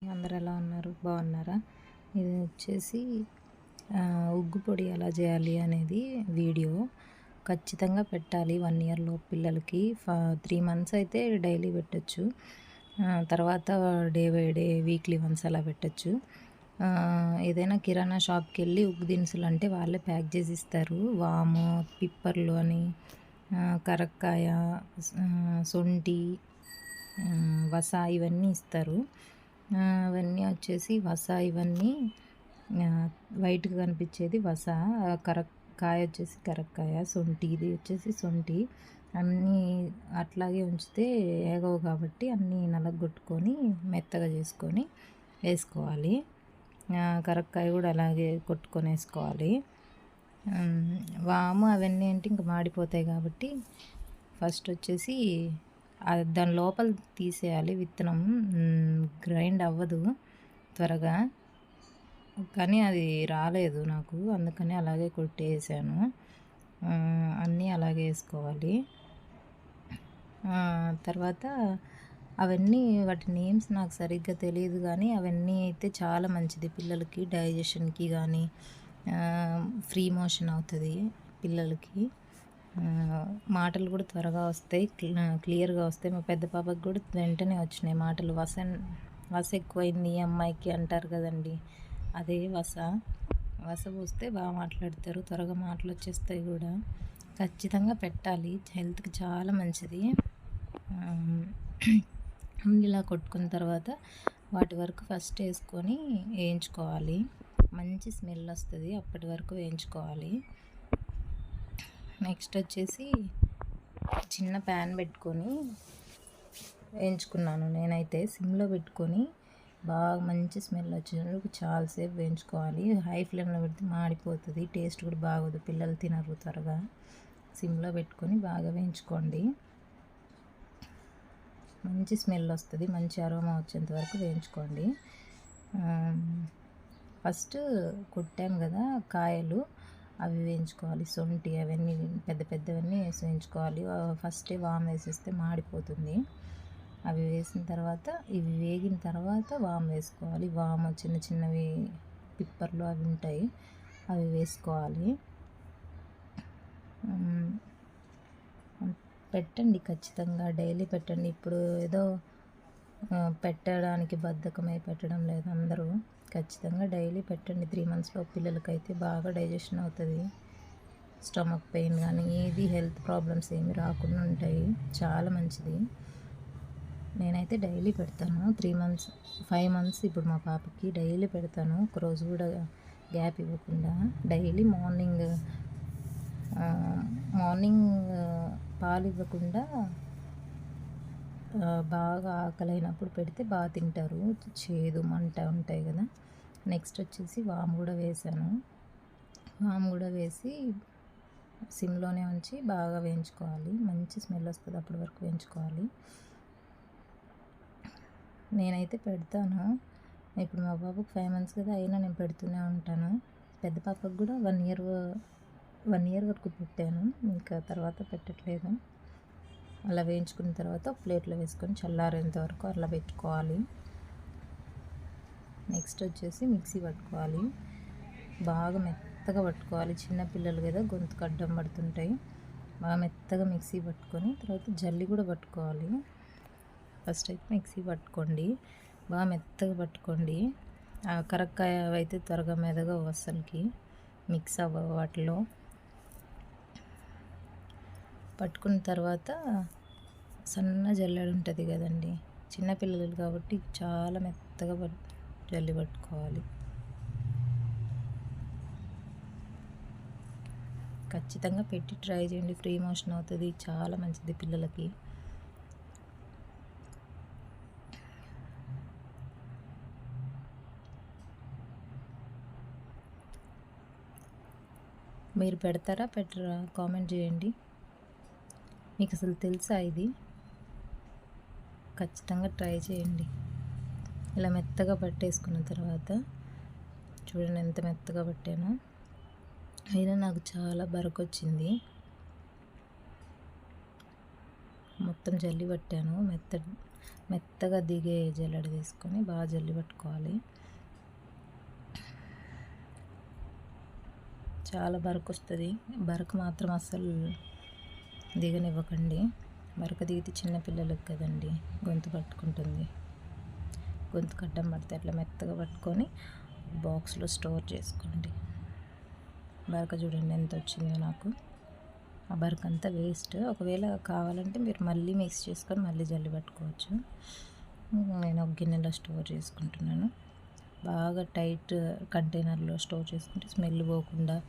అందరు ఎలా ఉన్నారు? బాగున్నారా? ఇది వచ్చేసి ఉగ్గు పొడి ఎలా చేయాలి అనేది వీడియో. ఖచ్చితంగా పెట్టాలి 1 ఇయర్‌లో పిల్లలకి. 3 మంత్స్ అయితే డైలీ పెట్టచ్చు. తర్వాత day by day weekly once అలా పెట్టచ్చు. ఏదైనా కిరాణా షాప్‌కెళ్ళి ఉగ్గు దినుసులు అంటే వాళ్ళే ప్యాక్ చేసి ఇస్తారు. వాము, పిప్పర్లు అని, కరక్కాయ, శొంఠి, వస ఇవన్నీ ఇస్తారు. అవన్నీ వచ్చేసి వస ఇవన్నీ వైట్గా కనిపించేది వస, కాయ వచ్చేసి కరక్కాయ, శొంఠి ఇది వచ్చేసి శొంఠి. అన్నీ అట్లాగే ఉంచితే ఏగవు కాబట్టి అన్నీ నలగొట్టుకొని మెత్తగా చేసుకొని వేసుకోవాలి. కరక్కాయ కూడా అలాగే కొట్టుకొని వేసుకోవాలి. వాము అవన్నీ అంటే ఇంకా మాడిపోతాయి కాబట్టి ఫస్ట్ వచ్చేసి దాని లోపల తీసేయాలి. విత్తనం గ్రైండ్ అవ్వదు త్వరగా, కానీ అది రాలేదు నాకు, అందుకని అలాగే కొట్టేసాను. అన్నీ అలాగే వేసుకోవాలి. తర్వాత అవన్నీ వాటి నేమ్స్ నాకు సరిగ్గా తెలియదు, కానీ అవన్నీ అయితే చాలా మంచిది పిల్లలకి, డైజెషన్కి కానీ ఫ్రీ మోషన్ అవుతుంది పిల్లలకి. మాటలు కూడా త్వరగా వస్తాయి, క్లియర్గా వస్తాయి. మా పెద్ద పాపకి కూడా వెంటనే వచ్చినాయి మాటలు. వస ఎక్కువైంది ఈ అమ్మాయికి అంటారు కదండి, అదే వస పోస్తే బాగా మాట్లాడతారు, త్వరగా మాటలు వచ్చేస్తాయి కూడా. ఖచ్చితంగా పెట్టాలి, హెల్త్కి చాలా మంచిది. ఇలా కొట్టుకున్న తర్వాత వాటి వరకు ఫస్ట్ వేసుకొని వేయించుకోవాలి. మంచి స్మెల్ వస్తుంది, అప్పటి వరకు వేయించుకోవాలి. నెక్స్ట్ వచ్చేసి చిన్న ప్యాన్ పెట్టుకొని వేయించుకున్నాను. నేనైతే సిమ్లో పెట్టుకొని బాగా మంచి స్మెల్ వచ్చేందుకు చాలాసేపు వేయించుకోవాలి. హై ఫ్లేమ్లో పెడితే మాడిపోతుంది, టేస్ట్ కూడా బాగోదు, పిల్లలు తినరు త్వరగా. సిమ్లో పెట్టుకొని బాగా వేయించుకోండి. మంచి స్మెల్ వస్తుంది, మంచి అరోమా వచ్చేంత వరకు వేయించుకోండి. ఫస్ట్ కొట్టాం కదా కాయలు, అవి వేయించుకోవాలి. శొంఠి అవన్నీ పెద్ద పెద్దవన్నీ వేయించుకోవాలి. ఫస్టే వాము వేసేస్తే మాడిపోతుంది. అవి వేసిన తర్వాత ఇవి వేగిన తర్వాత వాము వేసుకోవాలి. వాము చిన్న చిన్నవి పిప్పర్లు అవి ఉంటాయి, అవి వేసుకోవాలి. పెట్టండి, ఖచ్చితంగా డైలీ పెట్టండి. ఇప్పుడు ఏదో పెట్టడానికి బద్ధకమై పెట్టడం లేదు అందరూ. ఖచ్చితంగా డైలీ పెట్టండి. 3 మంత్స్లో పిల్లలకైతే బాగా డైజెషన్ అవుతుంది. స్టమక్ పెయిన్ కానీ ఏది హెల్త్ ప్రాబ్లమ్స్ ఏమి రాకుండా ఉంటాయి, చాలా మంచిది. నేనైతే డైలీ పెడతాను. 5 మంత్స్ ఇప్పుడు మా పాపకి డైలీ పెడతాను, ఒకరోజు కూడా గ్యాప్ ఇవ్వకుండా. డైలీ మార్నింగ్ పాలు ఇవ్వకుండా బాగా ఆకలైనప్పుడు పెడితే బాగా తింటారు. చేదు మంట ఉంటాయి కదా. నెక్స్ట్ వచ్చేసి వాము కూడా వేసాను. వాము కూడా వేసి సిమ్లోనే ఉంచి బాగా వేయించుకోవాలి. మంచి స్మెల్ వస్తుంది, అప్పటి వరకు వేయించుకోవాలి. నేనైతే పెడతాను. ఇప్పుడు మా పాపకు 5 మంత్స్ కదా, అయినా నేను పెడుతూనే ఉంటాను. పెద్ద పాపకు కూడా 1 ఇయర్ వరకు పెట్టాను, ఇంకా తర్వాత పెట్టట్లేదు. అలా వేయించుకున్న తర్వాత ప్లేట్లో వేసుకొని చల్లారేంత వరకు అలా పెట్టుకోవాలి. నెక్స్ట్ వచ్చేసి మిక్సీ పట్టుకోవాలి. బాగా మెత్తగా పట్టుకోవాలి, చిన్నపిల్లలు కదా గొంతుకు అడ్డం పడుతుంటాయి. బాగా మెత్తగా మిక్సీ పట్టుకొని తర్వాత జల్లి కూడా పట్టుకోవాలి. ఫస్ట్ అయితే మిక్సీ పట్టుకోండి, బాగా మెత్తగా పట్టుకోండి. కరక్కాయ అయితే త్వరగా మెదగవు, అస్సలకి మిక్స్ అవ్వవు వాటిలో. పట్టుకున్న తర్వాత సన్న జల్లెడ ఉంటుంది కదండి, చిన్నపిల్లలు కాబట్టి చాలా మెత్తగా జల్లి పట్టుకోవాలి. ఖచ్చితంగా పెట్టి ట్రై చేయండి, ఫ్రీ మోషన్ అవుతుంది, చాలా మంచిది పిల్లలకి. మీరు పెడతారా పెట్టరా కామెంట్ చేయండి. మీకు అసలు తెలుసా ఇది? ఖచ్చితంగా ట్రై చేయండి. ఇలా మెత్తగా పట్టేసుకున్న తర్వాత చూడండి ఎంత మెత్తగా పట్టానో. అయినా నాకు చాలా బరకు వచ్చింది. మొత్తం జల్లి పట్టాను, మెత్తగా దిగే జల్లెడ తీసుకొని బాగా జల్లి పట్టుకోవాలి. చాలా బరకు వస్తుంది. బరకు మాత్రం అస్సలు దిగనివ్వకండి. బరకు దిగితే చిన్నపిల్లలకు కదండి గొంతు పట్టుకుంటుంది. గొంతుకు అడ్డం పడితే అట్లా మెత్తగా పట్టుకొని బాక్స్లో స్టోర్ చేసుకోండి. బరక చూడండి ఎంత వచ్చిందో నాకు. ఆ బరక అంతా వేస్ట్. ఒకవేళ కావాలంటే మీరు మళ్ళీ మిక్స్ చేసుకొని మళ్ళీ జల్లి పట్టుకోవచ్చు. నేను ఒక గిన్నెలో స్టోర్ చేసుకుంటున్నాను. బాగా టైట్ కంటైనర్లో స్టోర్ చేసుకుంటే స్మెల్ పోకుండా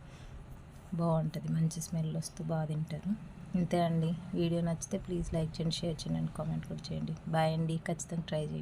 బాగుంటుంది. మంచి స్మెల్ వస్తూ బాగా తింటారు. ఇంతే అండి. వీడియో నచ్చితే ప్లీజ్ లైక్ చేయండి, షేర్ చేయండి, కామెంట్ కూడా చేయండి. బాయ్ అండి. ఖచ్చితంగా ట్రై చేయండి.